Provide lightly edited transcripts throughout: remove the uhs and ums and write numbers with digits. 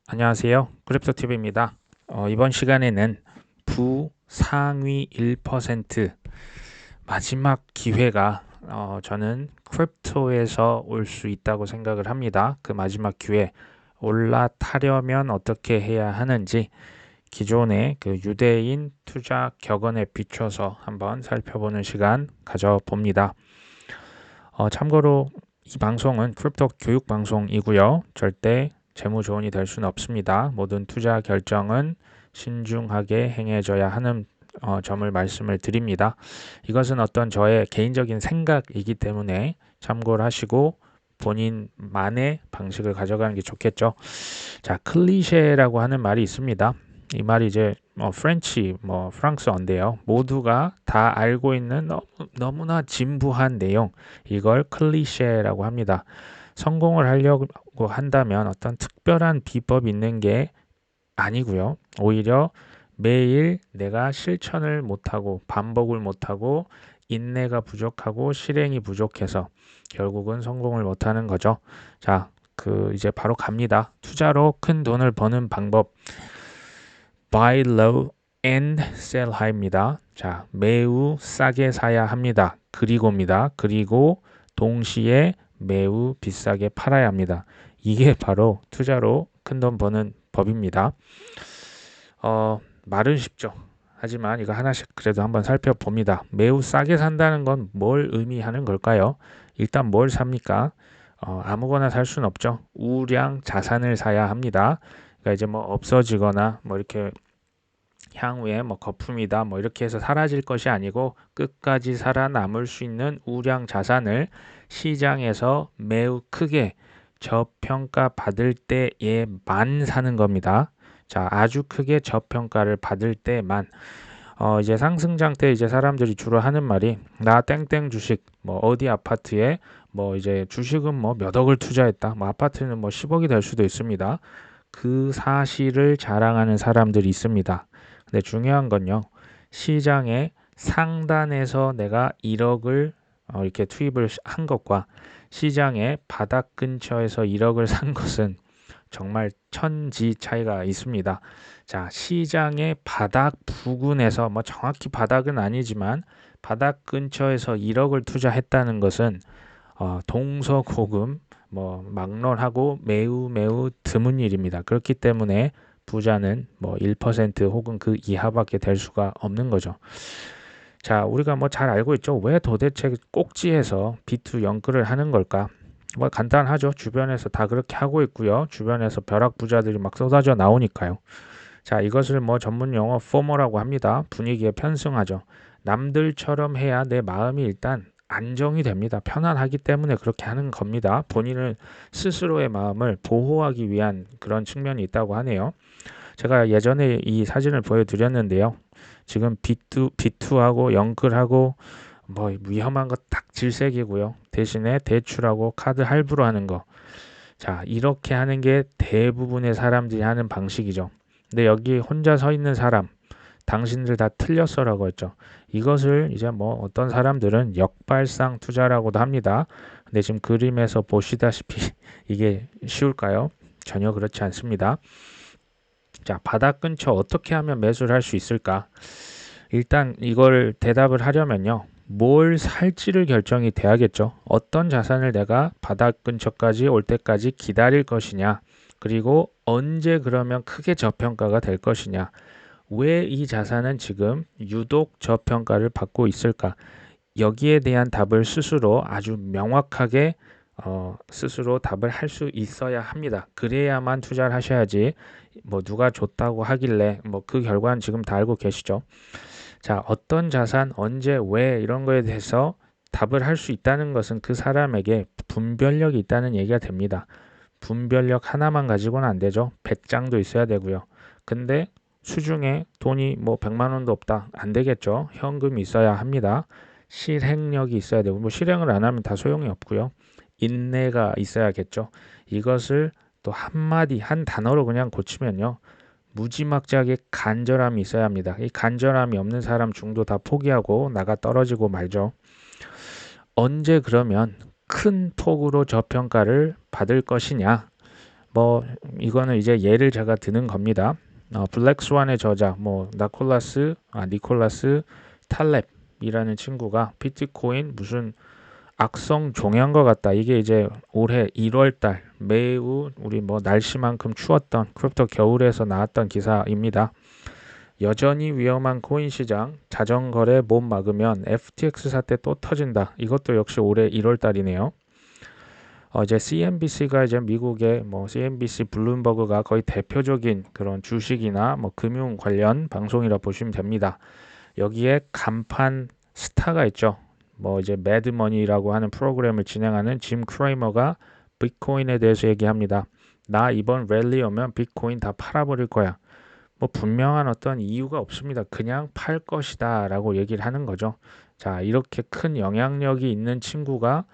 안녕하세요. 크립토TV입니다. 이번 시간에는 부상위 1% 마지막 기회가 저는 크립토에서 올 수 있다고 생각을 합니다. 그 마지막 기회 올라타려면 어떻게 해야 하는지 기존의 그 유대인 투자 격언에 비춰서 한번 살펴보는 시간 가져봅니다. 참고로 이 방송은 크립토 교육 방송이고요. 절대 재무 조언이 될 수는 없습니다. 모든 투자 결정은 신중하게 행해져야 하는 점을 말씀을 드립니다. 이것은 어떤 저의 개인적인 생각이기 때문에 참고를 하시고 본인만의 방식을 가져가는 게 좋겠죠. 자, 클리셰라고 하는 말이 있습니다. 이 말이 이제 프렌치, 프랑스어인데요. 모두가 다 알고 있는 너무나 진부한 내용, 이걸 클리셰라고 합니다. 성공을 하려고 한다면 어떤 특별한 비법이 있는 게 아니고요. 오히려 매일 내가 실천을 못하고 반복을 못하고 인내가 부족하고 실행이 부족해서 결국은 성공을 못하는 거죠. 자, 이제 바로 갑니다. 투자로 큰 돈을 버는 방법. Buy low and sell high입니다. 자, 매우 싸게 사야 합니다. 그리고 동시에 매우 비싸게 팔아야 합니다. 이게 바로 투자로 큰 돈 버는 법입니다. 말은 쉽죠. 하지만 이거 하나씩 그래도 한번 살펴봅니다. 매우 싸게 산다는 건 뭘 의미하는 걸까요? 일단 뭘 삽니까? 아무거나 살 수는 없죠. 우량 자산을 사야 합니다. 그러니까 이제 뭐 없어지거나 뭐 이렇게 향후에 뭐 거품이다 뭐 이렇게 해서 사라질 것이 아니고 끝까지 살아남을 수 있는 우량 자산을 시장에서 매우 크게 저평가 받을 때에만 사는 겁니다. 자, 아주 크게 저평가를 받을 때만 이제 상승장 때 이제 사람들이 주로 하는 말이 나 땡땡 주식 뭐 어디 아파트에 뭐 이제 주식은 뭐 몇 억을 투자했다. 뭐 아파트는 뭐 10억이 될 수도 있습니다. 그 사실을 자랑하는 사람들이 있습니다. 근데 중요한 건요. 시장의 상단에서 내가 1억을 이렇게 투입을 한 것과 시장의 바닥 근처에서 1억을 산 것은 정말 천지 차이가 있습니다. 자, 시장의 바닥 부근에서 뭐 정확히 바닥은 아니지만 바닥 근처에서 1억을 투자했다는 것은 동서고금 막론하고 매우 드문 일입니다. 그렇기 때문에 부자는 뭐 1% 혹은 그 이하밖에 될 수가 없는 거죠. 자, 우리가 뭐 잘 알고 있죠. 왜 도대체 꼭지에서 B2 연끌을 하는 걸까? 뭐 간단하죠. 주변에서 다 그렇게 하고 있고요. 주변에서 벼락 부자들이 막 쏟아져 나오니까요. 자, 이것을 뭐 전문 용어 포머라고 합니다. 분위기에 편승하죠. 남들처럼 해야 내 마음이 일단 안정이 됩니다. 편안하기 때문에 그렇게 하는 겁니다. 본인을 스스로의 마음을 보호하기 위한 그런 측면이 있다고 하네요. 제가 예전에 이 사진을 보여드렸는데요. 지금 B2하고 영끌하고 뭐 위험한 거 딱 질색이고요. 대신에 대출하고 카드 할부로 하는 거. 자, 이렇게 하는 게 대부분의 사람들이 하는 방식이죠. 근데 여기 혼자 서 있는 사람, 당신들 다 틀렸어라고 했죠. 이것을 이제 뭐 어떤 사람들은 역발상 투자라고도 합니다. 근데 지금 그림에서 보시다시피 이게 쉬울까요? 전혀 그렇지 않습니다. 자, 바닥 근처 어떻게 하면 매수를 할 수 있을까? 일단 이걸 대답을 하려면요. 뭘 살지를 결정이 돼야겠죠. 어떤 자산을 내가 바닥 근처까지 올 때까지 기다릴 것이냐. 그리고 언제 그러면 크게 저평가가 될 것이냐. 왜 이 자산은 지금 유독 저평가를 받고 있을까? 여기에 대한 답을 스스로 아주 명확하게 스스로 답을 할 수 있어야 합니다. 그래야만 투자를 하셔야지 뭐 누가 줬다고 하길래 뭐 그 결과는 지금 다 알고 계시죠. 자, 어떤 자산, 언제, 왜 이런 거에 대해서 답을 할 수 있다는 것은 그 사람에게 분별력이 있다는 얘기가 됩니다. 분별력 하나만 가지고는 안 되죠. 100장도 있어야 되고요. 근데 수중에 돈이 뭐 100만 원도 없다. 안 되겠죠. 현금이 있어야 합니다. 실행력이 있어야 되고 뭐 실행을 안 하면 다 소용이 없고요. 인내가 있어야겠죠. 이것을 또 한마디 한 단어로 그냥 고치면요. 무지막지하게 간절함이 있어야 합니다. 이 간절함이 없는 사람 중도 다 포기하고 나가 떨어지고 말죠. 언제 그러면 큰 폭으로 저평가를 받을 것이냐? 뭐 이거는 이제 예를 제가 드는 겁니다. 블랙스완의 저자 뭐 니콜라스 탈렙이라는 친구가 비트코인 무슨 악성 종양인 것 같다. 이게 이제 올해 1월 달 매우 우리 뭐 날씨만큼 추웠던 크립토 겨울에서 나왔던 기사입니다. 여전히 위험한 코인 시장, 자전거래 못 막으면 FTX 사태 또 터진다. 이것도 역시 올해 1월 달이네요. 이제 CNBC가 이제 미국의 뭐 CNBC 블룸버그가 거의 대표적인 그런 주식이나 뭐 금융 관련 방송이라 보시면 됩니다. 여기에 간판 스타가 있죠. 뭐 이제 매드머니라고 하는 프로그램을 진행하는 짐 크레이머가 비트코인에 대해서 얘기합니다. 나 이번 랠리 오면 비트코인 다 팔아버릴 거야. 뭐 분명한 어떤 이유가 없습니다. 그냥 팔 것이다 라고 얘기를 하는 거죠. 자, 이렇게 큰 영향력이 있는 친구가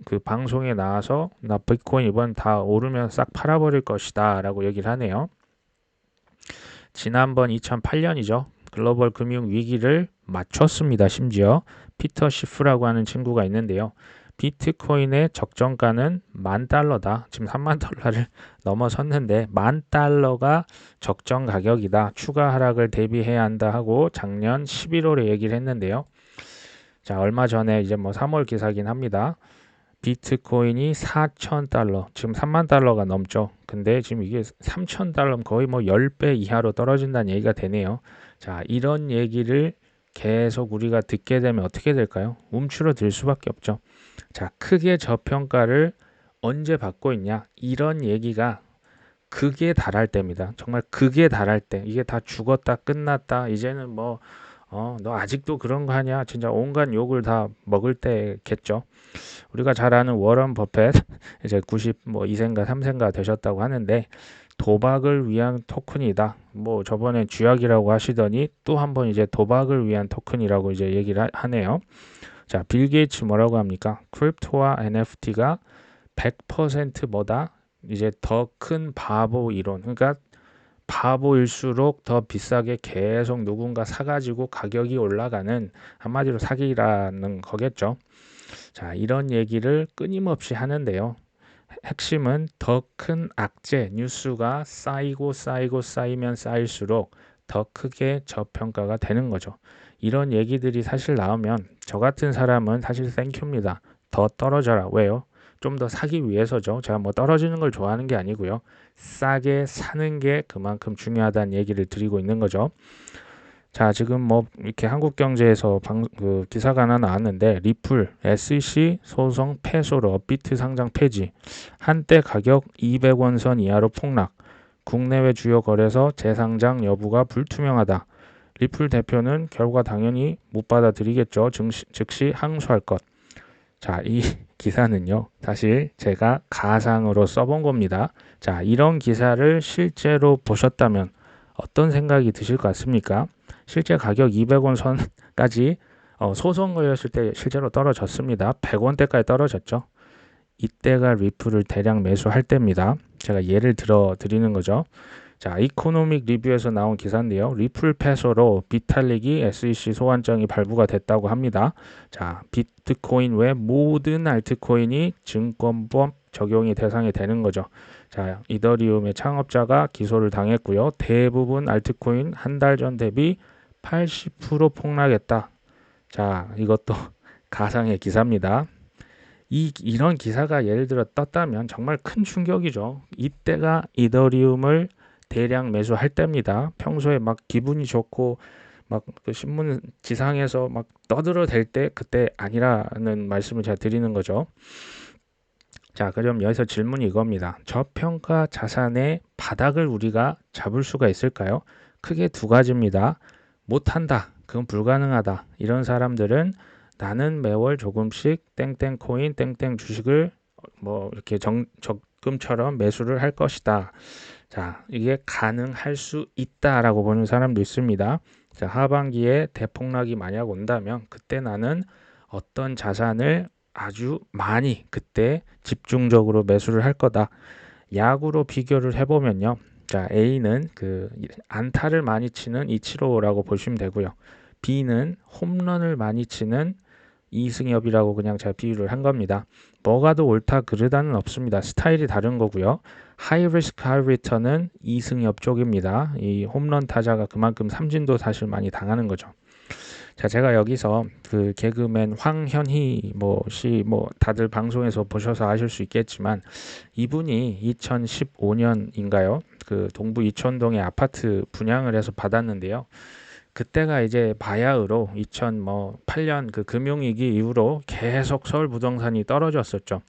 그 방송에 나와서 나 비트코인 이번 다 오르면 싹 팔아버릴 것이다 라고 얘기를 하네요. 지난번 2008년이죠. 글로벌 금융 위기를 맞췄습니다. 심지어 피터 시프라고 하는 친구가 있는데요. 비트코인의 적정가는 $10,000다. 지금 3만 달러를 넘어섰는데 $10,000가 적정 가격이다. 추가 하락을 대비해야 한다 하고 작년 11월에 얘기를 했는데요. 자, 얼마 전에 이제 뭐 3월 기사긴 합니다. 비트코인이 $4,000, 지금 3만 달러가 넘죠. 근데 지금 이게 3,000달러면 거의 뭐 10배 이하로 떨어진다는 얘기가 되네요. 자, 이런 얘기를 계속 우리가 듣게 되면 어떻게 될까요? 움츠러들 수밖에 없죠. 자, 크게 저평가를 언제 받고 있냐? 이런 얘기가 극에 달할 때입니다. 정말 극에 달할 때. 이게 다 죽었다, 끝났다. 이제는 뭐, 너 아직도 그런 거 하냐? 진짜 온갖 욕을 다 먹을 때겠죠. 우리가 잘 아는 워런 버펫, 이제 92세인가 3세인가 되셨다고 하는데, 도박을 위한 토큰이다. 뭐 저번에 쥐약이라고 하시더니 또 한 번 이제 도박을 위한 토큰이라고 이제 얘기를 하네요. 자, 빌 게이츠 뭐라고 합니까? 크립토와 NFT가 100% 뭐다? 이제 더 큰 바보 이론. 그러니까 바보일수록 더 비싸게 계속 누군가 사가지고 가격이 올라가는 한마디로 사기라는 거겠죠. 자, 이런 얘기를 끊임없이 하는데요. 핵심은 더 큰 악재, 뉴스가 쌓이면 쌓일수록 더 크게 저평가가 되는 거죠. 이런 얘기들이 사실 나오면 저 같은 사람은 사실 땡큐입니다. 더 떨어져라. 왜요? 좀 더 사기 위해서죠. 제가 뭐 떨어지는 걸 좋아하는 게 아니고요. 싸게 사는 게 그만큼 중요하다는 얘기를 드리고 있는 거죠. 자, 지금 뭐 이렇게 한국경제에서 그 기사가 하나 나왔는데 리플 SEC 소송 패소로 업비트 상장 폐지, 한때 가격 200원 선 이하로 폭락, 국내외 주요 거래소 재상장 여부가 불투명하다. 리플 대표는 결과 당연히 못 받아들이겠죠. 즉시 항소할 것. 자, 이 기사는요, 사실 제가 가상으로 써본 겁니다. 자, 이런 기사를 실제로 보셨다면 어떤 생각이 드실 것 같습니까? 실제 가격 200원 선까지 소송 걸렸을 때 실제로 떨어졌습니다. 100원대까지 떨어졌죠. 이때가 리플을 대량 매수할 때입니다. 제가 예를 들어 드리는 거죠. 자, 이코노믹 리뷰에서 나온 기사인데요. 리플 패소로 비탈릭이 SEC 소환장이 발부가 됐다고 합니다. 자, 비트코인 외 모든 알트코인이 증권법 적용이 대상이 되는 거죠. 자, 이더리움의 창업자가 기소를 당했고요. 대부분 알트코인 한 달 전 대비 80% 폭락했다. 자, 이것도 가상의 기사입니다. 이런 기사가 예를 들어 떴다면 정말 큰 충격이죠. 이때가 이더리움을 대량 매수할 때입니다. 평소에 막 기분이 좋고 막 그 신문 지상에서 막 떠들어댈 때 그때 아니라는 말씀을 제가 드리는 거죠. 자, 그럼 여기서 질문이 이겁니다. 저평가 자산의 바닥을 우리가 잡을 수가 있을까요? 크게 두 가지입니다. 못한다. 그건 불가능하다. 이런 사람들은 나는 매월 조금씩 땡땡 코인, 땡땡 주식을 뭐 이렇게 적금처럼 매수를 할 것이다. 자, 이게 가능할 수 있다라고 보는 사람도 있습니다. 자, 하반기에 대폭락이 만약 온다면 그때 나는 어떤 자산을 아주 많이 그때 집중적으로 매수를 할 거다. 야구로 비교를 해보면요. 자, A는 그 안타를 많이 치는 이치로라고 보시면 되고요. B는 홈런을 많이 치는 이승엽이라고 그냥 제가 비유를 한 겁니다. 뭐가 더 옳다 그르다는 없습니다. 스타일이 다른 거고요. 하이 리스크 하이 리턴은 이승엽 쪽입니다. 이 홈런 타자가 그만큼 삼진도 사실 많이 당하는 거죠. 자, 제가 여기서 그 개그맨 황현희 씨 다들 방송에서 보셔서 아실 수 있겠지만 이분이 2015년인가요? 그 동부 이촌동에 아파트 분양을 해서 받았는데요. 그때가 이제 바야흐로 2008년 그 금융위기 이후로 계속 서울 부동산이 떨어졌었죠.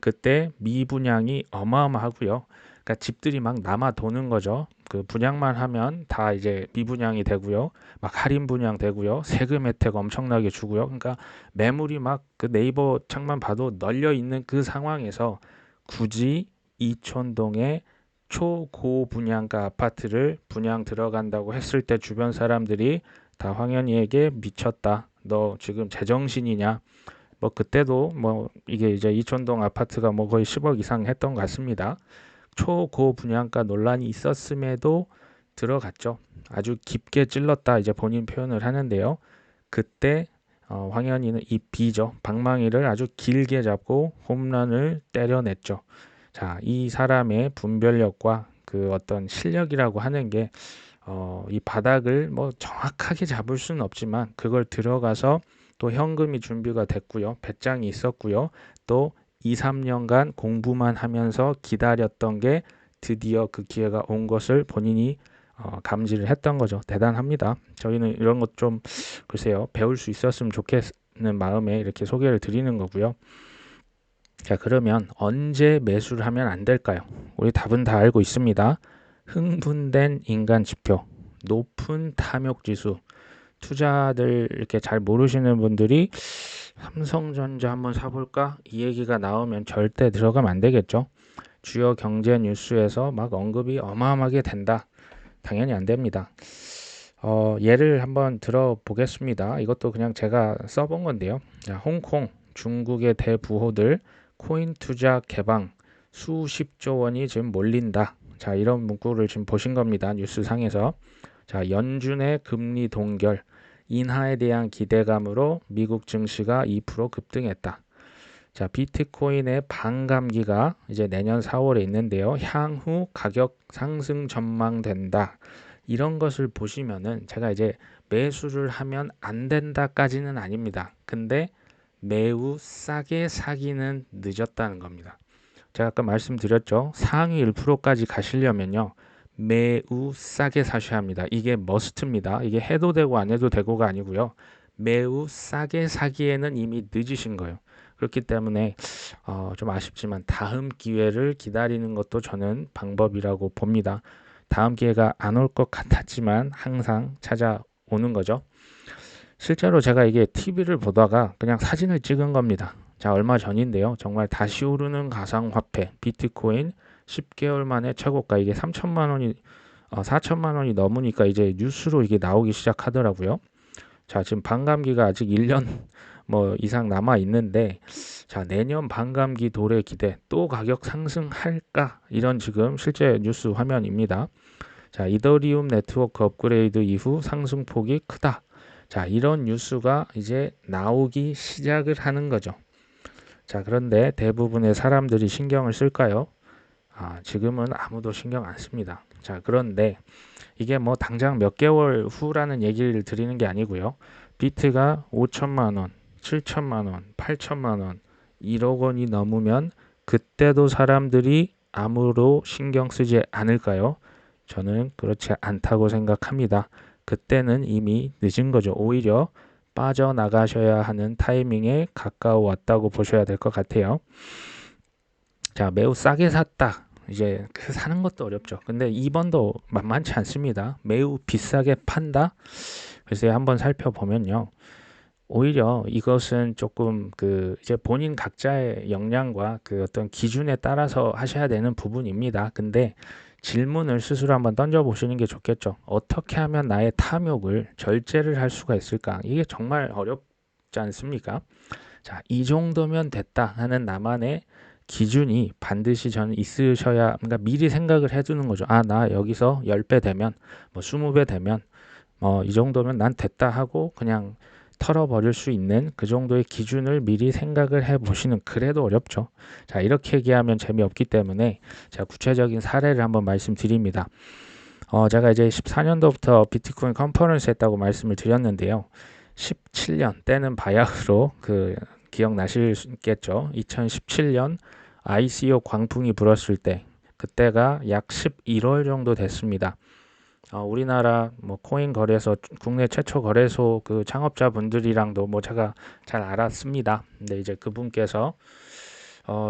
그때 미분양이 어마어마하고요. 그러니까 집들이 막 남아 도는 거죠. 그 분양만 하면 다 이제 미분양이 되고요. 막 할인 분양 되고요. 세금 혜택 엄청나게 주고요. 그러니까 매물이 막 그 네이버 창만 봐도 널려 있는 그 상황에서 굳이 이촌동에 초고 분양가 아파트를 분양 들어간다고 했을 때 주변 사람들이 다 황현희에게 미쳤다. 너 지금 제정신이냐? 그때도 이게 이제 이촌동 아파트가 거의 10억 이상 했던 것 같습니다. 초고 분양가 논란이 있었음에도 들어갔죠. 아주 깊게 찔렀다 이제 본인 표현을 하는데요. 그때 황현희는 이 B죠. 방망이를 아주 길게 잡고 홈런을 때려냈죠. 자, 이 사람의 분별력과 그 어떤 실력이라고 하는 게 이 바닥을 정확하게 잡을 수는 없지만 그걸 들어가서 또 현금이 준비가 됐고요. 배짱이 있었고요. 또 2, 3년간 공부만 하면서 기다렸던 게 드디어 그 기회가 온 것을 본인이 감지를 했던 거죠. 대단합니다. 저희는 이런 것 좀 글쎄요. 배울 수 있었으면 좋겠는 마음에 이렇게 소개를 드리는 거고요. 자, 그러면 언제 매수를 하면 안 될까요? 우리 답은 다 알고 있습니다. 흥분된 인간 지표, 높은 탐욕 지수, 투자들 이렇게 잘 모르시는 분들이 삼성전자 한번 사볼까? 이 얘기가 나오면 절대 들어가면 안 되겠죠. 주요 경제 뉴스에서 막 언급이 어마어마하게 된다. 당연히 안 됩니다. 예를 한번 들어보겠습니다. 이것도 그냥 제가 써본 건데요. 자, 홍콩, 중국의 대부호들 코인 투자 개방 수십조 원이 지금 몰린다. 자, 이런 문구를 지금 보신 겁니다. 뉴스상에서. 자, 연준의 금리 동결, 인하에 대한 기대감으로 미국 증시가 2% 급등했다. 자, 비트코인의 반감기가 이제 내년 4월에 있는데요. 향후 가격 상승 전망된다. 이런 것을 보시면은 제가 이제 매수를 하면 안 된다까지는 아닙니다. 근데 매우 싸게 사기는 늦었다는 겁니다. 제가 아까 말씀드렸죠. 상위 1%까지 가시려면요. 매우 싸게 사셔야 합니다. 이게 머스트입니다. 이게 해도 되고 안 해도 되고가 아니고요. 매우 싸게 사기에는 이미 늦으신 거예요. 그렇기 때문에 좀 아쉽지만 다음 기회를 기다리는 것도 저는 방법이라고 봅니다. 다음 기회가 안 올 것 같았지만 항상 찾아오는 거죠. 실제로 제가 이게 TV를 보다가 그냥 사진을 찍은 겁니다. 자, 얼마 전인데요. 정말 다시 오르는 가상화폐 비트코인 10개월 만에 최고가 이게 3천만 원이 4천만 원이 넘으니까 이제 뉴스로 이게 나오기 시작하더라고요. 자, 지금 반감기가 아직 1년 이상 남아 있는데 자, 내년 반감기 도래 기대 또 가격 상승할까? 이런 지금 실제 뉴스 화면입니다. 자, 이더리움 네트워크 업그레이드 이후 상승폭이 크다. 자, 이런 뉴스가 이제 나오기 시작을 하는 거죠. 자, 그런데 대부분의 사람들이 신경을 쓸까요? 지금은 아무도 신경 안 씁니다. 자, 그런데 이게 당장 몇 개월 후라는 얘기를 드리는 게 아니고요. 비트가 5천만 원, 7천만 원, 8천만 원, 1억 원이 넘으면 그때도 사람들이 아무로 신경 쓰지 않을까요? 저는 그렇지 않다고 생각합니다. 그때는 이미 늦은 거죠. 오히려 빠져나가셔야 하는 타이밍에 가까워왔다고 보셔야 될 것 같아요. 자, 매우 싸게 샀다. 이제 사는 것도 어렵죠. 근데 2번도 만만치 않습니다. 매우 비싸게 판다. 그래서 한번 살펴보면요. 오히려 이것은 조금 이제 본인 각자의 역량과 그 어떤 기준에 따라서 하셔야 되는 부분입니다. 근데 질문을 스스로 한번 던져보시는 게 좋겠죠. 어떻게 하면 나의 탐욕을 절제를 할 수가 있을까? 이게 정말 어렵지 않습니까? 자, 이 정도면 됐다 하는 나만의 기준이 반드시 저는 있으셔야, 그러니까 미리 생각을 해두는 거죠. 나 여기서 10배 되면, 20배 되면, 이 정도면 난 됐다 하고 그냥 털어버릴 수 있는 그 정도의 기준을 미리 생각을 해 보시는, 그래도 어렵죠. 자, 이렇게 얘기하면 재미없기 때문에 제가 구체적인 사례를 한번 말씀드립니다. 제가 이제 14년도부터 비트코인 컨퍼런스 했다고 말씀을 드렸는데요. 17년 때는 바야흐로 기억나시겠죠? 2017년 ICO 광풍이 불었을 때, 그때가 약 11월 정도 됐습니다. 우리나라 뭐 코인 거래소, 국내 최초 거래소 그 창업자분들이랑도 뭐 제가 잘 알았습니다. 근데 이제 그분께서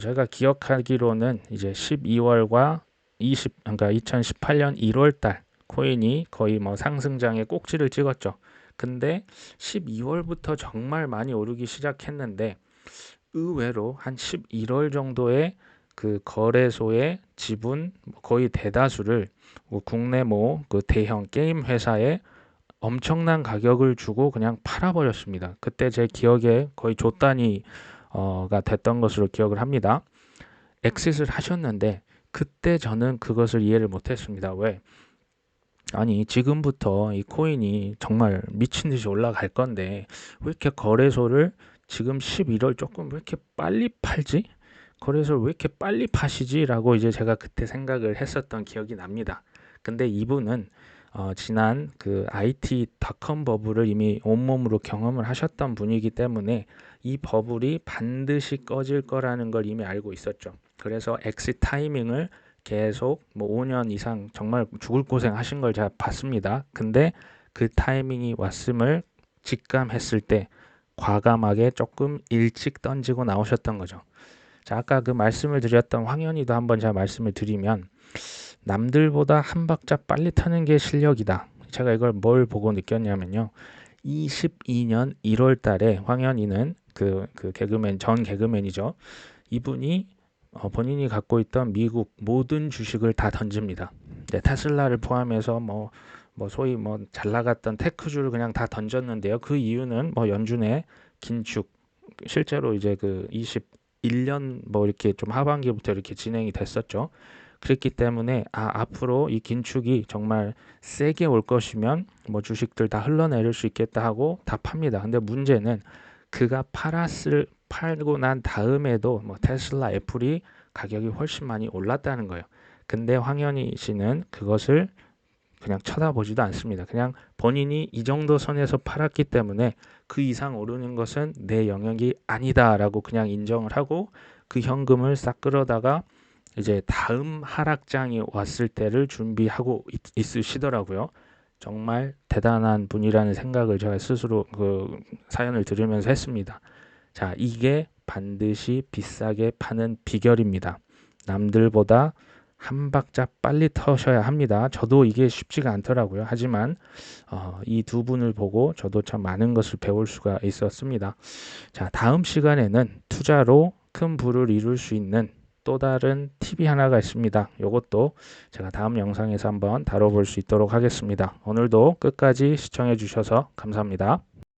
제가 기억하기로는 이제 12월과 그러니까 2018년 1월 달 코인이 거의 뭐 상승장의 꼭지를 찍었죠. 근데 12월부터 정말 많이 오르기 시작했는데, 의외로 한 11월 정도에 그 거래소의 지분 거의 대다수를 국내 그 대형 게임 회사에 엄청난 가격을 주고 그냥 팔아버렸습니다. 그때 제 기억에 거의 조 단위가 됐던 것으로 기억을 합니다. 엑싯을 하셨는데 그때 저는 그것을 이해를 못했습니다. 왜? 아니, 지금부터 이 코인이 정말 미친 듯이 올라갈 건데 왜 이렇게 거래소를 지금 11월 조금 왜 이렇게 빨리 팔지? 거래소를 왜 이렇게 빨리 파시지? 라고 이제 제가 그때 생각을 했었던 기억이 납니다. 근데 이분은 지난 그 IT 닷컴 버블을 이미 온몸으로 경험을 하셨던 분이기 때문에 이 버블이 반드시 꺼질 거라는 걸 이미 알고 있었죠. 그래서 엑시 타이밍을 계속 뭐 5년 이상 정말 죽을 고생 하신 걸 제가 봤습니다. 근데 그 타이밍이 왔음을 직감했을 때 과감하게 조금 일찍 던지고 나오셨던 거죠. 자, 아까 그 말씀을 드렸던 황현희도 한번 제가 말씀을 드리면, 남들보다 한 박자 빨리 타는 게 실력이다. 제가 이걸 뭘 보고 느꼈냐면요. 22년 1월 달에 황현희는 그 개그맨, 전 개그맨이죠. 이분이 본인이 갖고 있던 미국 모든 주식을 다 던집니다. 네, 테슬라를 포함해서 뭐 소위 뭐 잘 나갔던 테크주를 그냥 다 던졌는데요. 그 이유는 뭐 연준의 긴축, 실제로 이제 그 21년 뭐 이렇게 좀 하반기부터 이렇게 진행이 됐었죠. 그랬기 때문에 앞으로 이 긴축이 정말 세게 올 것이면 뭐 주식들 다 흘러내릴 수 있겠다 하고 다 팝니다. 근데 문제는 그가 팔고 난 다음에도 뭐 테슬라, 애플이 가격이 훨씬 많이 올랐다는 거예요. 근데 황현희 씨는 그것을 그냥 쳐다보지도 않습니다. 그냥 본인이 이 정도 선에서 팔았기 때문에 그 이상 오르는 것은 내 영역이 아니다라고 그냥 인정을 하고 그 현금을 싹 끌어다가 이제 다음 하락장이 왔을 때를 준비하고 있으시더라고요. 정말 대단한 분이라는 생각을 제가 스스로 그 사연을 들으면서 했습니다. 자, 이게 반드시 비싸게 파는 비결입니다. 남들보다 한 박자 빨리 터셔야 합니다. 저도 이게 쉽지가 않더라고요. 하지만 이 두 분을 보고 저도 참 많은 것을 배울 수가 있었습니다. 자, 다음 시간에는 투자로 큰 부를 이룰 수 있는 또 다른 팁이 하나가 있습니다. 이것도 제가 다음 영상에서 한번 다뤄볼 수 있도록 하겠습니다. 오늘도 끝까지 시청해 주셔서 감사합니다.